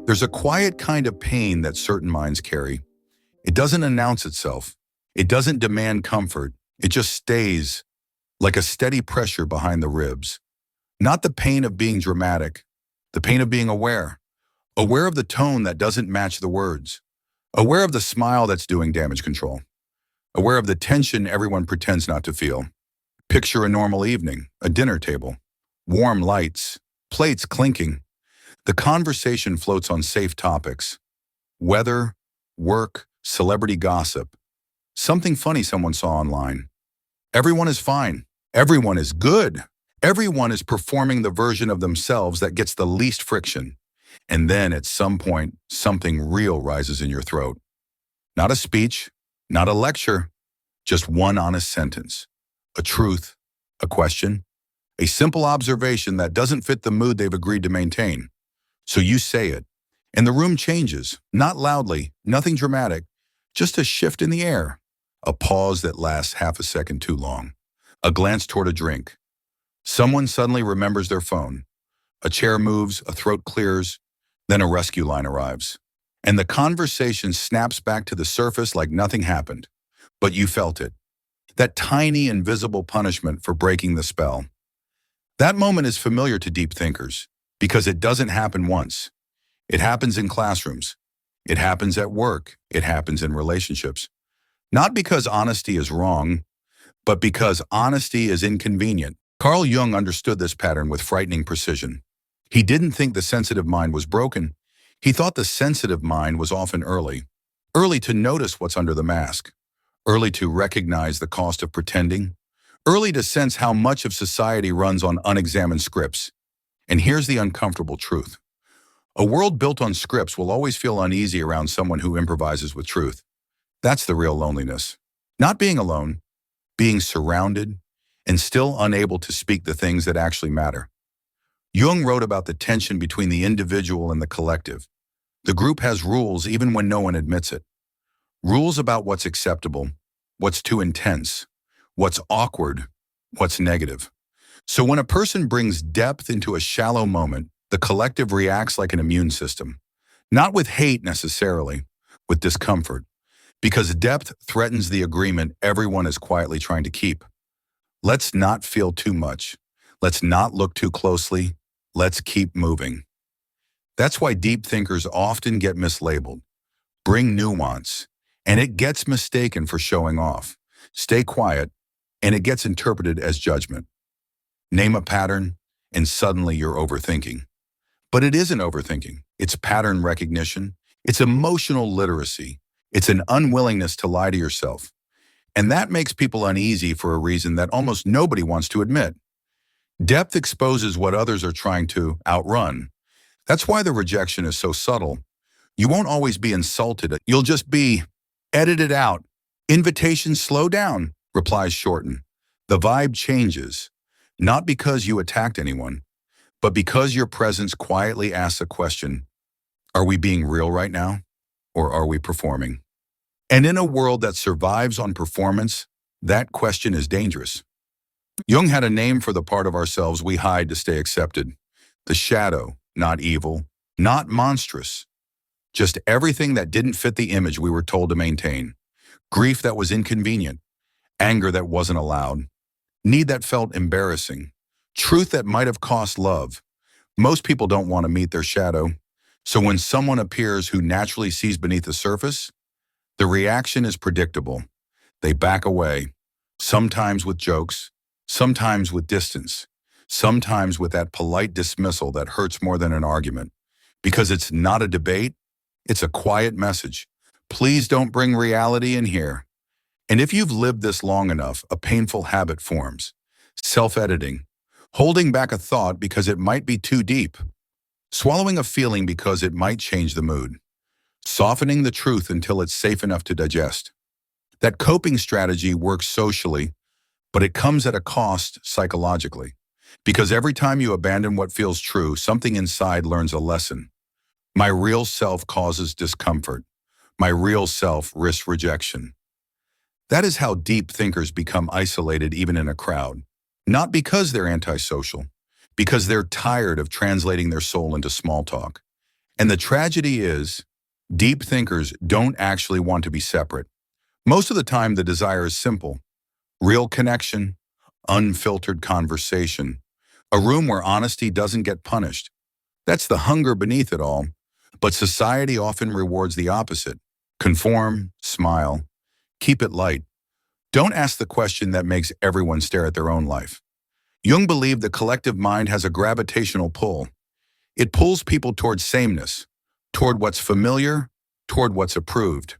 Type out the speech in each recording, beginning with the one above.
There's a quiet kind of pain that certain minds carry. It doesn't announce itself. It doesn't demand comfort. It just stays like a steady pressure behind the ribs. Not the pain of being dramatic, the pain of being aware. Aware of the tone that doesn't match the words. Aware of the smile that's doing damage control. Aware of the tension everyone pretends not to feel. Picture a normal evening, a dinner table. Warm lights, plates clinking. The conversation floats on safe topics. Weather, work, celebrity gossip. Something funny someone saw online. Everyone is fine. Everyone is good. Everyone is performing the version of themselves that gets the least friction. And then at some point, something real rises in your throat. Not a speech, not a lecture, just one honest sentence. A truth, a question, a simple observation that doesn't fit the mood they've agreed to maintain. So you say it, and the room changes, not loudly, nothing dramatic, just a shift in the air, a pause that lasts half a second too long, a glance toward a drink. Someone suddenly remembers their phone. A chair moves, a throat clears, then a rescue line arrives. And the conversation snaps back to the surface like nothing happened. But you felt it. That tiny, invisible punishment for breaking the spell. That moment is familiar to deep thinkers because it doesn't happen once. It happens in classrooms. It happens at work. It happens in relationships. Not because honesty is wrong, but because honesty is inconvenient. Carl Jung understood this pattern with frightening precision. He didn't think the sensitive mind was broken. He thought the sensitive mind was often early. Early to notice what's under the mask. Early to recognize the cost of pretending. Early to sense how much of society runs on unexamined scripts. And here's the uncomfortable truth. A world built on scripts will always feel uneasy around someone who improvises with truth. That's the real loneliness. Not being alone, being surrounded, and still unable to speak the things that actually matter. Jung wrote about the tension between the individual and the collective. The group has rules even when no one admits it. Rules about what's acceptable, what's too intense, what's awkward, what's negative. So when a person brings depth into a shallow moment, the collective reacts like an immune system. Not with hate necessarily, with discomfort. Because depth threatens the agreement everyone is quietly trying to keep. Let's not feel too much. Let's not look too closely. Let's keep moving. That's why deep thinkers often get mislabeled. Bring nuance, and it gets mistaken for showing off. Stay quiet, and it gets interpreted as judgment. Name a pattern, and suddenly you're overthinking. But it isn't overthinking. It's pattern recognition. It's emotional literacy. It's an unwillingness to lie to yourself. And that makes people uneasy for a reason that almost nobody wants to admit. Depth exposes what others are trying to outrun. That's why the rejection is so subtle. You won't always be insulted. You'll just be edited out. Invitations slow down, replies shorten. The vibe changes, not because you attacked anyone, but because your presence quietly asks a question. Are we being real right now, or are we performing? And in a world that survives on performance, that question is dangerous. Jung had a name for the part of ourselves we hide to stay accepted. The shadow, not evil, not monstrous. Just everything that didn't fit the image we were told to maintain. Grief that was inconvenient. Anger that wasn't allowed. Need that felt embarrassing. Truth that might have cost love. Most people don't want to meet their shadow. So when someone appears who naturally sees beneath the surface, the reaction is predictable. They back away, sometimes with jokes, sometimes with distance, sometimes with that polite dismissal that hurts more than an argument. Because it's not a debate, it's a quiet message. Please don't bring reality in here. And if you've lived this long enough, a painful habit forms. Self-editing, holding back a thought because it might be too deep, swallowing a feeling because it might change the mood, softening the truth until it's safe enough to digest. That coping strategy works socially, but it comes at a cost psychologically. Because every time you abandon what feels true, something inside learns a lesson. My real self causes discomfort. My real self risks rejection. That is how deep thinkers become isolated even in a crowd. Not because they're antisocial, because they're tired of translating their soul into small talk. And the tragedy is, deep thinkers don't actually want to be separate. Most of the time, the desire is simple: real connection, unfiltered conversation, a room where honesty doesn't get punished. That's the hunger beneath it all. But society often rewards the opposite: conform, smile, keep it light. Don't ask the question that makes everyone stare at their own life. Jung believed the collective mind has a gravitational pull. It pulls people toward sameness, toward what's familiar, toward what's approved.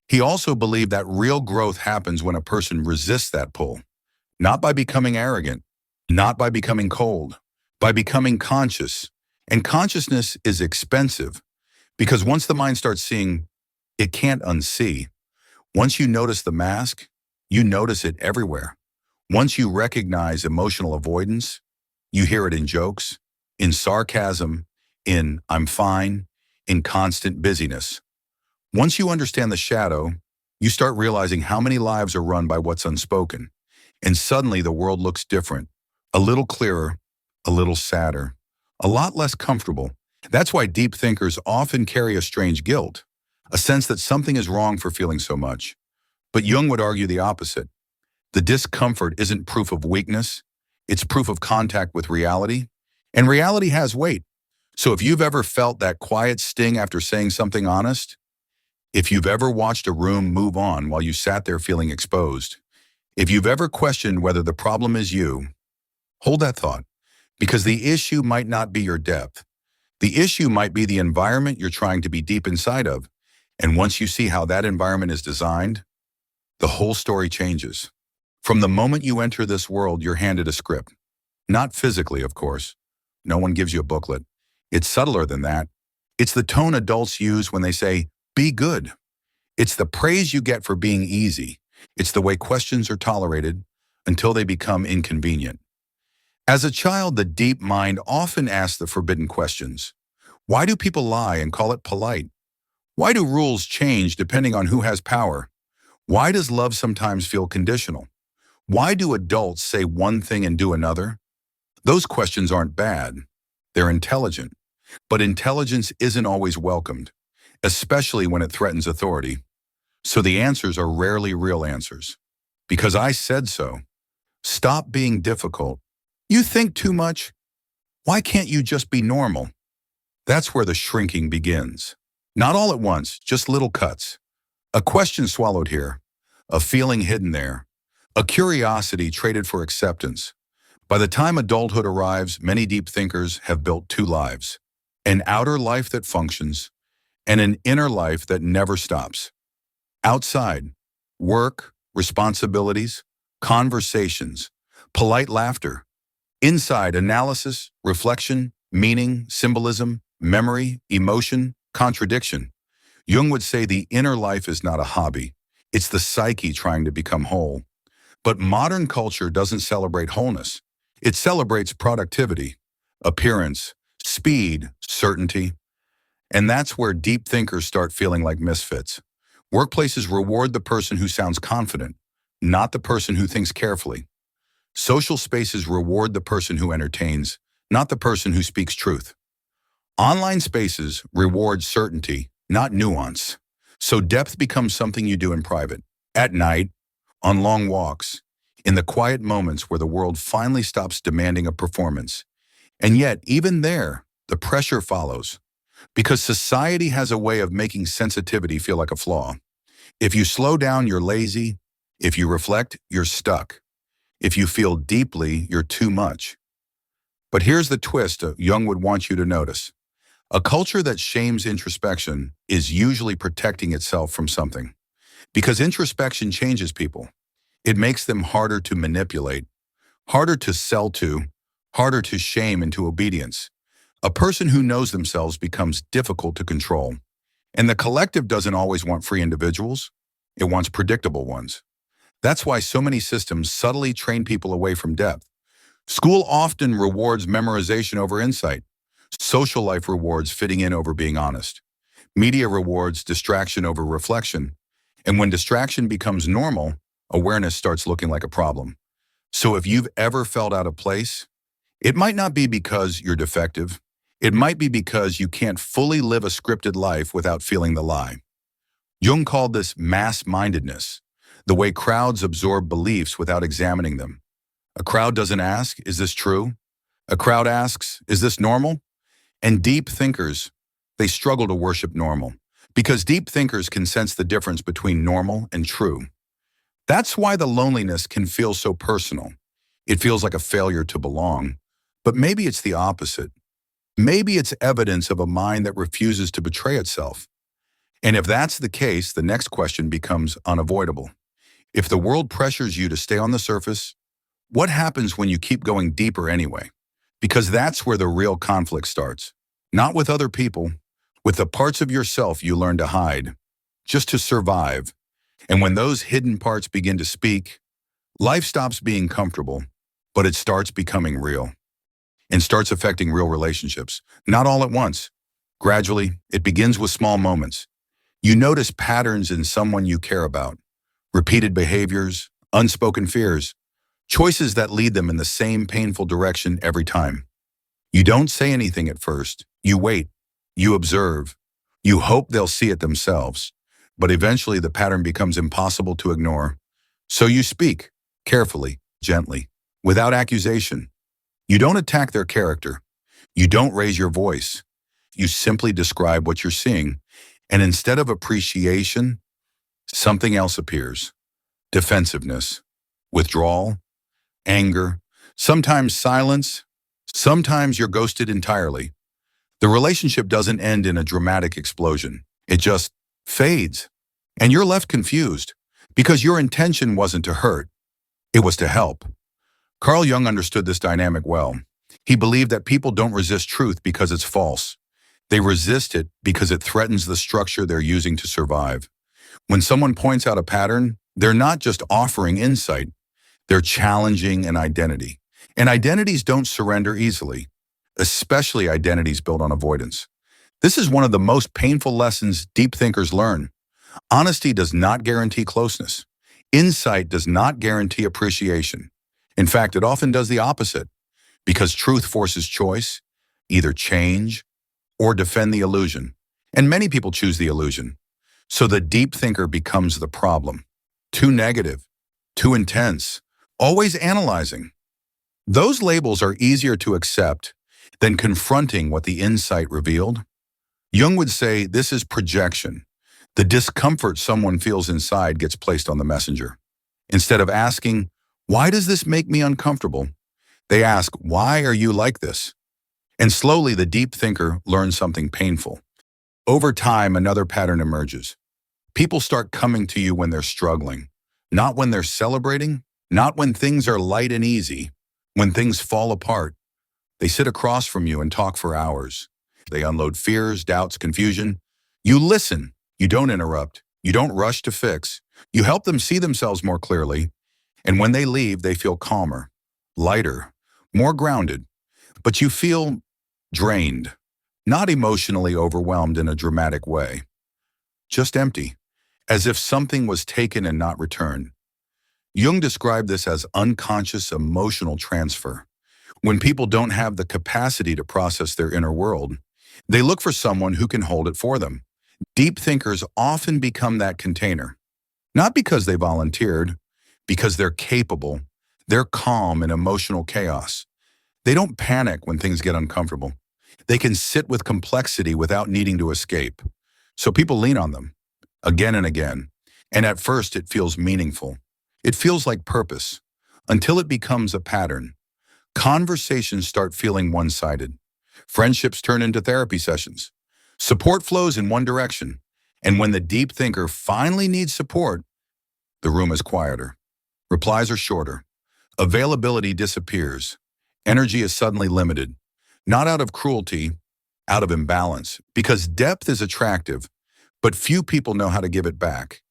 He also believed that real growth happens when a person resists that pull, not by becoming arrogant, not by becoming cold, by becoming conscious. And consciousness is expensive because once the mind starts seeing, it can't unsee. Once you notice the mask, you notice it everywhere. Once you recognize emotional avoidance, you hear it in jokes, in sarcasm, in "I'm fine," in constant busyness. Once you understand the shadow, you start realizing how many lives are run by what's unspoken. And suddenly the world looks different, a little clearer, a little sadder, a lot less comfortable. That's why deep thinkers often carry a strange guilt, a sense that something is wrong for feeling so much. But Jung would argue the opposite. The discomfort isn't proof of weakness, it's proof of contact with reality. And reality has weight. So if you've ever felt that quiet sting after saying something honest, if you've ever watched a room move on while you sat there feeling exposed, if you've ever questioned whether the problem is you, hold that thought, because the issue might not be your depth. The issue might be the environment you're trying to be deep inside of. And once you see how that environment is designed, the whole story changes. From the moment you enter this world, you're handed a script. Not physically, of course. No one gives you a booklet. It's subtler than that. It's the tone adults use when they say, "Be good." It's the praise you get for being easy. It's the way questions are tolerated until they become inconvenient. As a child, the deep mind often asks the forbidden questions. Why do people lie and call it polite? Why do rules change depending on who has power? Why does love sometimes feel conditional? Why do adults say one thing and do another? Those questions aren't bad. They're intelligent. But intelligence isn't always welcomed, especially when it threatens authority. So the answers are rarely real answers. Because I said so. Stop being difficult. You think too much. Why can't you just be normal? That's where the shrinking begins. Not all at once, just little cuts. A question swallowed here, a feeling hidden there, a curiosity traded for acceptance. By the time adulthood arrives, many deep thinkers have built two lives: an outer life that functions and an inner life that never stops. Outside, work, responsibilities, conversations, polite laughter. Inside, analysis, reflection, meaning, symbolism, memory, emotion, contradiction. Jung would say the inner life is not a hobby. It's the psyche trying to become whole. But modern culture doesn't celebrate wholeness. It celebrates productivity, appearance, speed, certainty. And that's where deep thinkers start feeling like misfits. Workplaces reward the person who sounds confident, not the person who thinks carefully. Social spaces reward the person who entertains, not the person who speaks truth. Online spaces reward certainty, not nuance. So depth becomes something you do in private, at night, on long walks, in the quiet moments where the world finally stops demanding a performance. And yet, even there, the pressure follows, because society has a way of making sensitivity feel like a flaw. If you slow down, you're lazy. If you reflect, you're stuck. If you feel deeply, you're too much. But here's the twist Jung would want you to notice. A culture that shames introspection is usually protecting itself from something. Because introspection changes people. It makes them harder to manipulate, harder to sell to, harder to shame into obedience. A person who knows themselves becomes difficult to control. And the collective doesn't always want free individuals. It wants predictable ones. That's why so many systems subtly train people away from depth. School often rewards memorization over insight. Social life rewards fitting in over being honest. Media rewards distraction over reflection. And when distraction becomes normal, awareness starts looking like a problem. So if you've ever felt out of place, it might not be because you're defective. It might be because you can't fully live a scripted life without feeling the lie. Jung called this mass-mindedness, the way crowds absorb beliefs without examining them. A crowd doesn't ask, is this true? A crowd asks, is this normal? And deep thinkers, they struggle to worship normal, because deep thinkers can sense the difference between normal and true. That's why the loneliness can feel so personal. It feels like a failure to belong. But maybe it's the opposite. Maybe it's evidence of a mind that refuses to betray itself. And if that's the case, the next question becomes unavoidable. If the world pressures you to stay on the surface, what happens when you keep going deeper anyway? Because that's where the real conflict starts. Not with other people, with the parts of yourself you learn to hide, just to survive. And when those hidden parts begin to speak, life stops being comfortable, but it starts becoming real and starts affecting real relationships. Not all at once. Gradually, it begins with small moments. You notice patterns in someone you care about, repeated behaviors, unspoken fears, choices that lead them in the same painful direction every time. You don't say anything at first. You wait. You observe. You hope they'll see it themselves. But eventually the pattern becomes impossible to ignore. So you speak, carefully, gently, without accusation. You don't attack their character. You don't raise your voice. You simply describe what you're seeing. And instead of appreciation, something else appears. Defensiveness, withdrawal, anger, sometimes silence, sometimes you're ghosted entirely. The relationship doesn't end in a dramatic explosion. It just fades. And you're left confused because your intention wasn't to hurt. It was to help. Carl Jung understood this dynamic well. He believed that people don't resist truth because it's false. They resist it because it threatens the structure they're using to survive. When someone points out a pattern, they're not just offering insight, they're challenging an identity. And identities don't surrender easily, especially identities built on avoidance. This is one of the most painful lessons deep thinkers learn. Honesty does not guarantee closeness. Insight does not guarantee appreciation. In fact, it often does the opposite, because truth forces choice, either change or defend the illusion. And many people choose the illusion. So the deep thinker becomes the problem. Too negative, too intense, always analyzing. Those labels are easier to accept than confronting what the insight revealed. Jung would say this is projection. The discomfort someone feels inside gets placed on the messenger. Instead of asking, why does this make me uncomfortable? They ask, why are you like this? And slowly the deep thinker learns something painful. Over time, another pattern emerges. People start coming to you when they're struggling, not when they're celebrating, not when things are light and easy, when things fall apart. They sit across from you and talk for hours. They unload fears, doubts, confusion. You listen. You don't interrupt. You don't rush to fix. You help them see themselves more clearly. And when they leave, they feel calmer, lighter, more grounded. But you feel drained, not emotionally overwhelmed in a dramatic way, just empty, as if something was taken and not returned. Jung described this as unconscious emotional transfer. When people don't have the capacity to process their inner world, they look for someone who can hold it for them. Deep thinkers often become that container, not because they volunteered, because they're capable. They're calm in emotional chaos. They don't panic when things get uncomfortable. They can sit with complexity without needing to escape. So people lean on them again and again. And at first it feels meaningful. It feels like purpose until it becomes a pattern. Conversations start feeling one-sided. Friendships turn into therapy sessions. Support flows in one direction. And when the deep thinker finally needs support, the room is quieter. Replies are shorter. Availability disappears. Energy is suddenly limited, not out of cruelty, out of imbalance, because depth is attractive, but few people know how to give it back.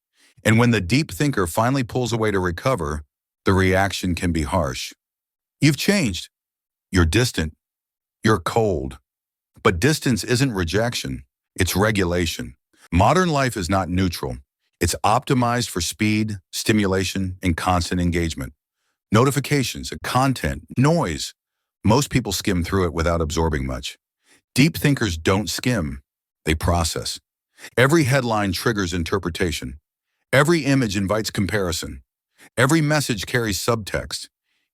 And when the deep thinker finally pulls away to recover, the reaction can be harsh. You've changed. You're distant. You're cold. But distance isn't rejection. It's regulation. Modern life is not neutral. It's optimized for speed, stimulation, and constant engagement. Notifications, content, noise. Most people skim through it without absorbing much. Deep thinkers don't skim, they process. Every headline triggers interpretation. Every image invites comparison. Every message carries subtext.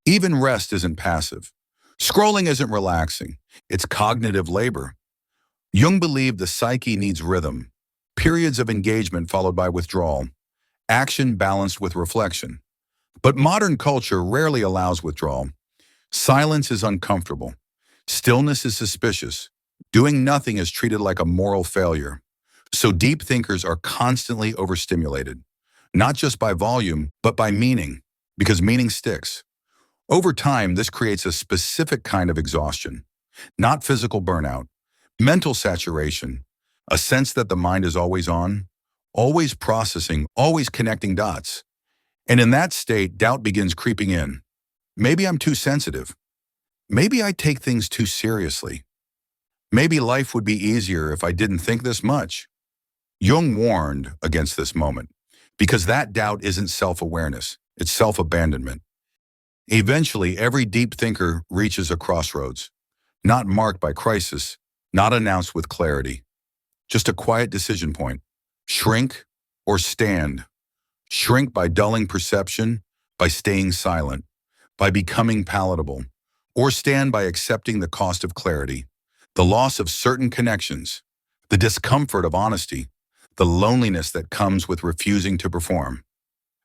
Even rest isn't passive. Scrolling isn't relaxing. It's cognitive labor. Jung believed the psyche needs rhythm, periods of engagement followed by withdrawal, action balanced with reflection. But modern culture rarely allows withdrawal. Silence is uncomfortable. Stillness is suspicious. Doing nothing is treated like a moral failure. So deep thinkers are constantly overstimulated, not just by volume, but by meaning, because meaning sticks. Over time, this creates a specific kind of exhaustion, not physical burnout, mental saturation, a sense that the mind is always on, always processing, always connecting dots. And in that state, doubt begins creeping in. Maybe I'm too sensitive. Maybe I take things too seriously. Maybe life would be easier if I didn't think this much. Jung warned against this moment because that doubt isn't self-awareness, it's self-abandonment. Eventually, every deep thinker reaches a crossroads, not marked by crisis, not announced with clarity, just a quiet decision point. Shrink or stand. Shrink by dulling perception, by staying silent, by becoming palatable, or stand by accepting the cost of clarity, the loss of certain connections, the discomfort of honesty, the loneliness that comes with refusing to perform.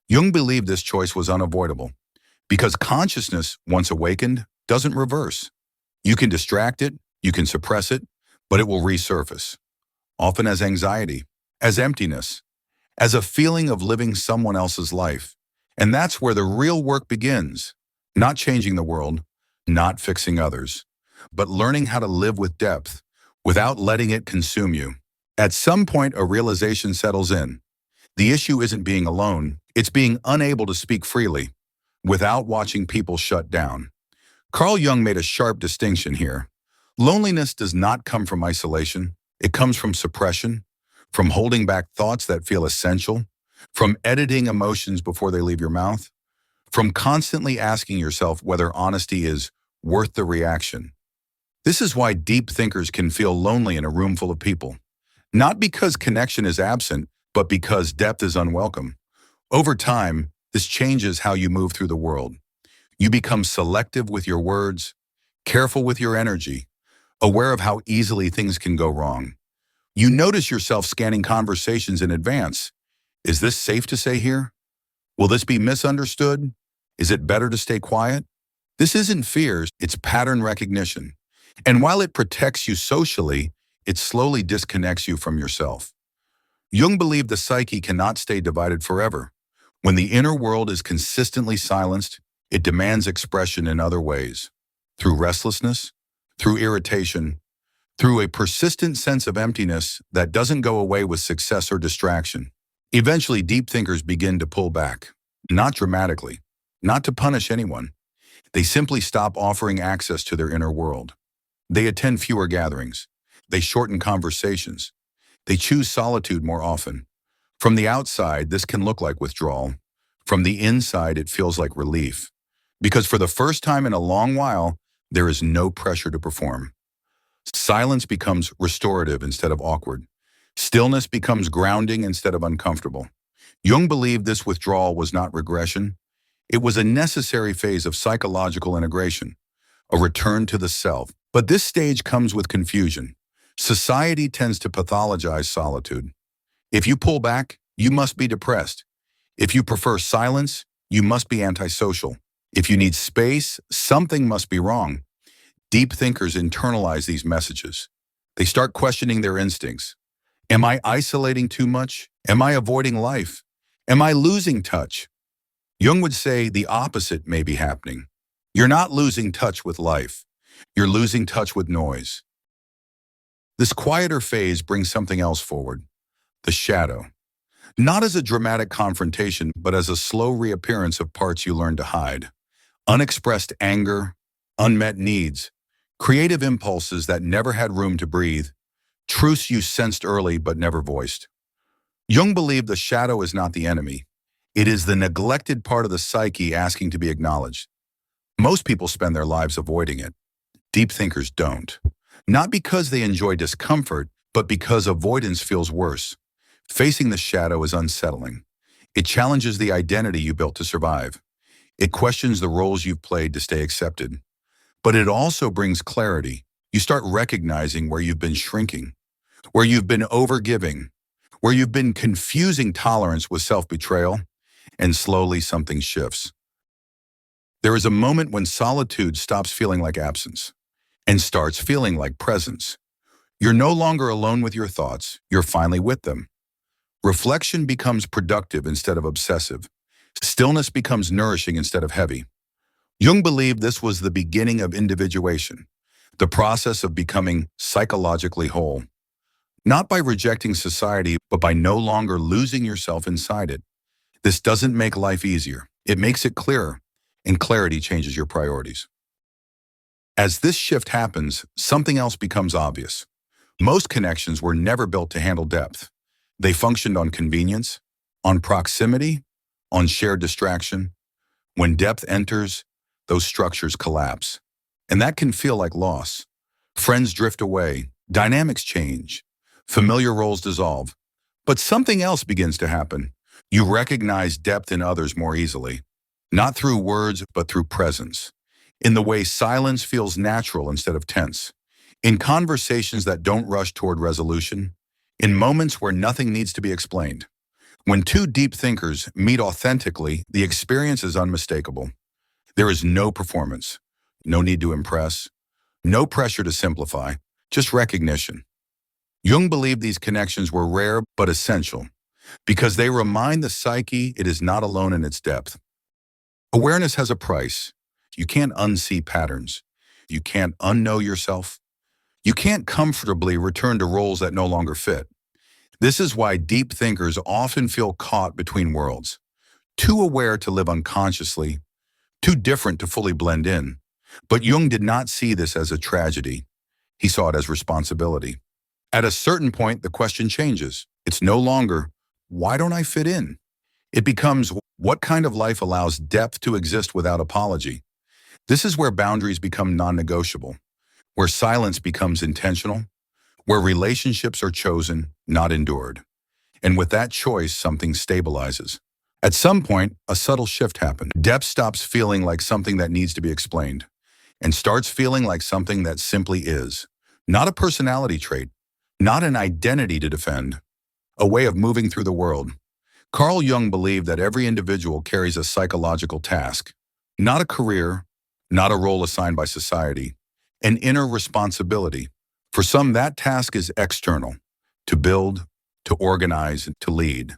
Jung believed this choice was unavoidable because consciousness, once awakened, doesn't reverse. You can distract it, you can suppress it, but it will resurface, often as anxiety, as emptiness, as a feeling of living someone else's life. And that's where the real work begins, not changing the world, not fixing others, but learning how to live with depth without letting it consume you. At some point, a realization settles in. The issue isn't being alone, it's being unable to speak freely without watching people shut down. Carl Jung made a sharp distinction here. Loneliness does not come from isolation. It comes from suppression, from holding back thoughts that feel essential, from editing emotions before they leave your mouth, from constantly asking yourself whether honesty is worth the reaction. This is why deep thinkers can feel lonely in a room full of people. Not because connection is absent, but because depth is unwelcome. Over time, this changes how you move through the world. You become selective with your words, careful with your energy, aware of how easily things can go wrong. You notice yourself scanning conversations in advance. Is this safe to say here? Will this be misunderstood? Is it better to stay quiet? This isn't fear, it's pattern recognition. And while it protects you socially, it slowly disconnects you from yourself. Jung believed the psyche cannot stay divided forever. When the inner world is consistently silenced, it demands expression in other ways. Through restlessness, through irritation, through a persistent sense of emptiness that doesn't go away with success or distraction. Eventually, deep thinkers begin to pull back. Not dramatically, not to punish anyone. They simply stop offering access to their inner world. They attend fewer gatherings. They shorten conversations. They choose solitude more often. From the outside, this can look like withdrawal. From the inside, it feels like relief. Because for the first time in a long while, there is no pressure to perform. Silence becomes restorative instead of awkward. Stillness becomes grounding instead of uncomfortable. Jung believed this withdrawal was not regression. It was a necessary phase of psychological integration, a return to the self. But this stage comes with confusion. Society tends to pathologize solitude. If you pull back, you must be depressed. If you prefer silence, you must be antisocial. If you need space, something must be wrong. Deep thinkers internalize these messages. They start questioning their instincts. Am I isolating too much? Am I avoiding life? Am I losing touch? Jung would say the opposite may be happening. You're not losing touch with life. You're losing touch with noise. This quieter phase brings something else forward. The shadow. Not as a dramatic confrontation, but as a slow reappearance of parts you learned to hide. Unexpressed anger, unmet needs, creative impulses that never had room to breathe, truths you sensed early but never voiced. Jung believed the shadow is not the enemy. It is the neglected part of the psyche asking to be acknowledged. Most people spend their lives avoiding it. Deep thinkers don't. Not because they enjoy discomfort, but because avoidance feels worse. Facing the shadow is unsettling. It challenges the identity you built to survive. It questions the roles you've played to stay accepted. But it also brings clarity. You start recognizing where you've been shrinking, where you've been overgiving, where you've been confusing tolerance with self-betrayal, and slowly something shifts. There is a moment when solitude stops feeling like absence and starts feeling like presence. You're no longer alone with your thoughts, you're finally with them. Reflection becomes productive instead of obsessive. Stillness becomes nourishing instead of heavy. Jung believed this was the beginning of individuation, the process of becoming psychologically whole, not by rejecting society, but by no longer losing yourself inside it. This doesn't make life easier. It makes it clearer, and clarity changes your priorities. As this shift happens, something else becomes obvious. Most connections were never built to handle depth. They functioned on convenience, on proximity, on shared distraction. When depth enters, those structures collapse. And that can feel like loss. Friends drift away, dynamics change, familiar roles dissolve. But something else begins to happen. You recognize depth in others more easily, not through words, but through presence. In the way silence feels natural instead of tense. In conversations that don't rush toward resolution. In moments where nothing needs to be explained. When two deep thinkers meet authentically, the experience is unmistakable. There is no performance, no need to impress, no pressure to simplify, just recognition. Jung believed these connections were rare but essential because they remind the psyche it is not alone in its depth. Awareness has a price. You can't unsee patterns. You can't unknow yourself. You can't comfortably return to roles that no longer fit. This is why deep thinkers often feel caught between worlds, too aware to live unconsciously, too different to fully blend in. But Jung did not see this as a tragedy. He saw it as responsibility. At a certain point, the question changes. It's no longer, why don't I fit in? It becomes, what kind of life allows depth to exist without apology? This is where boundaries become non-negotiable, where silence becomes intentional, where relationships are chosen, not endured. And with that choice, something stabilizes. At some point, a subtle shift happens. Depth stops feeling like something that needs to be explained and starts feeling like something that simply is. Not a personality trait, not an identity to defend, a way of moving through the world. Carl Jung believed that every individual carries a psychological task, not a career, not a role assigned by society, an inner responsibility. For some, that task is external, to build, to organize, and to lead.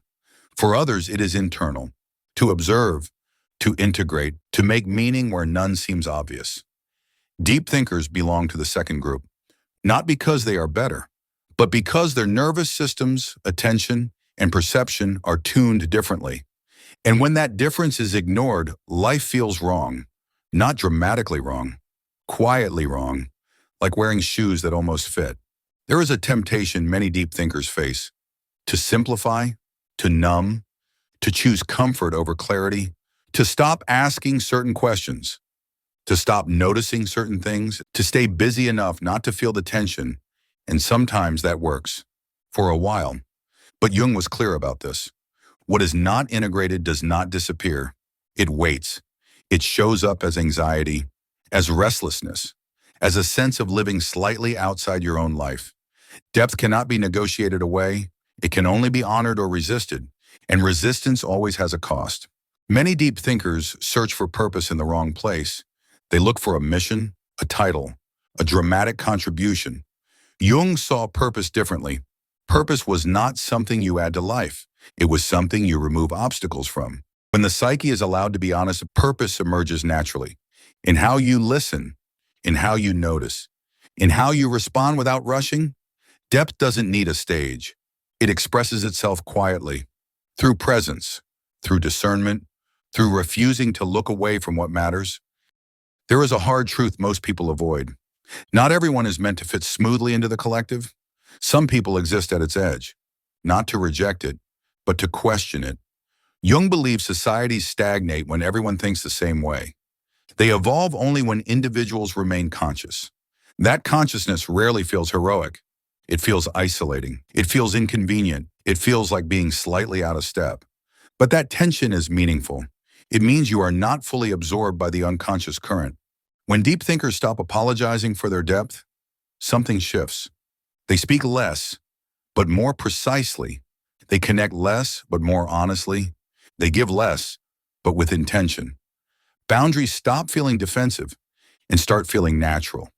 For others, it is internal, to observe, to integrate, to make meaning where none seems obvious. Deep thinkers belong to the second group, not because they are better, but because their nervous systems, attention, and perception are tuned differently. And when that difference is ignored, life feels wrong, not dramatically wrong, quietly wrong, like wearing shoes that almost fit. There is a temptation many deep thinkers face, to simplify, to numb, to choose comfort over clarity, to stop asking certain questions, to stop noticing certain things, to stay busy enough not to feel the tension, and sometimes that works, for a while. But Jung was clear about this. What is not integrated does not disappear. It waits. It shows up as anxiety, as restlessness, as a sense of living slightly outside your own life. Depth cannot be negotiated away. It can only be honored or resisted, and resistance always has a cost. Many deep thinkers search for purpose in the wrong place. They look for a mission, a title, a dramatic contribution. Jung saw purpose differently. Purpose was not something you add to life. It was something you remove obstacles from. When the psyche is allowed to be honest, purpose emerges naturally. In how you listen, in how you notice, in how you respond without rushing. Depth doesn't need a stage. It expresses itself quietly, through presence, through discernment, through refusing to look away from what matters. There is a hard truth most people avoid. Not everyone is meant to fit smoothly into the collective. Some people exist at its edge, not to reject it, but to question it. Jung believes societies stagnate when everyone thinks the same way. They evolve only when individuals remain conscious. That consciousness rarely feels heroic. It feels isolating. It feels inconvenient. It feels like being slightly out of step. But that tension is meaningful. It means you are not fully absorbed by the unconscious current. When deep thinkers stop apologizing for their depth, something shifts. They speak less, but more precisely. They connect less, but more honestly. They give less, but with intention. Boundaries stop feeling defensive and start feeling natural.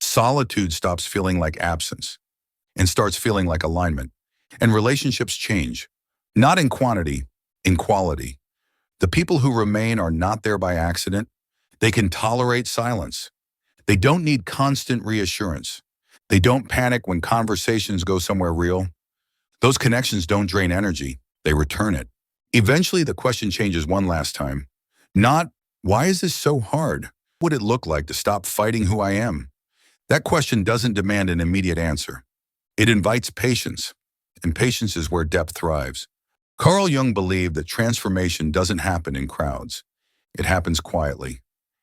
Solitude stops feeling like absence and starts feeling like alignment. And relationships change, not in quantity, in quality. The people who remain are not there by accident. They can tolerate silence. They don't need constant reassurance. They don't panic when conversations go somewhere real. Those connections don't drain energy, they return it. Eventually, the question changes one last time. Not, why is this so hard? What would it look like to stop fighting who I am? That question doesn't demand an immediate answer. It invites patience, and patience is where depth thrives. Carl Jung believed that transformation doesn't happen in crowds. It happens quietly,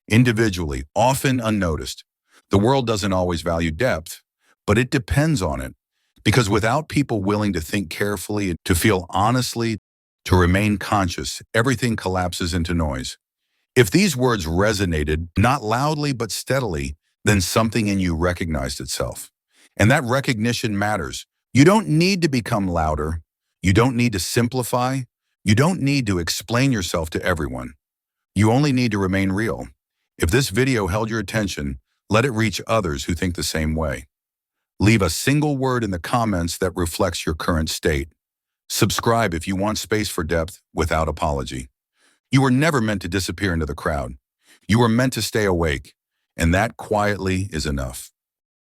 individually, often unnoticed. The world doesn't always value depth, but it depends on it. Because without people willing to think carefully, to feel honestly, to remain conscious, everything collapses into noise. If these words resonated, not loudly but steadily, then something in you recognized itself. And that recognition matters. You don't need to become louder. You don't need to simplify. You don't need to explain yourself to everyone. You only need to remain real. If this video held your attention, let it reach others who think the same way. Leave a single word in the comments that reflects your current state. Subscribe if you want space for depth without apology. You were never meant to disappear into the crowd. You were meant to stay awake, and that quietly is enough.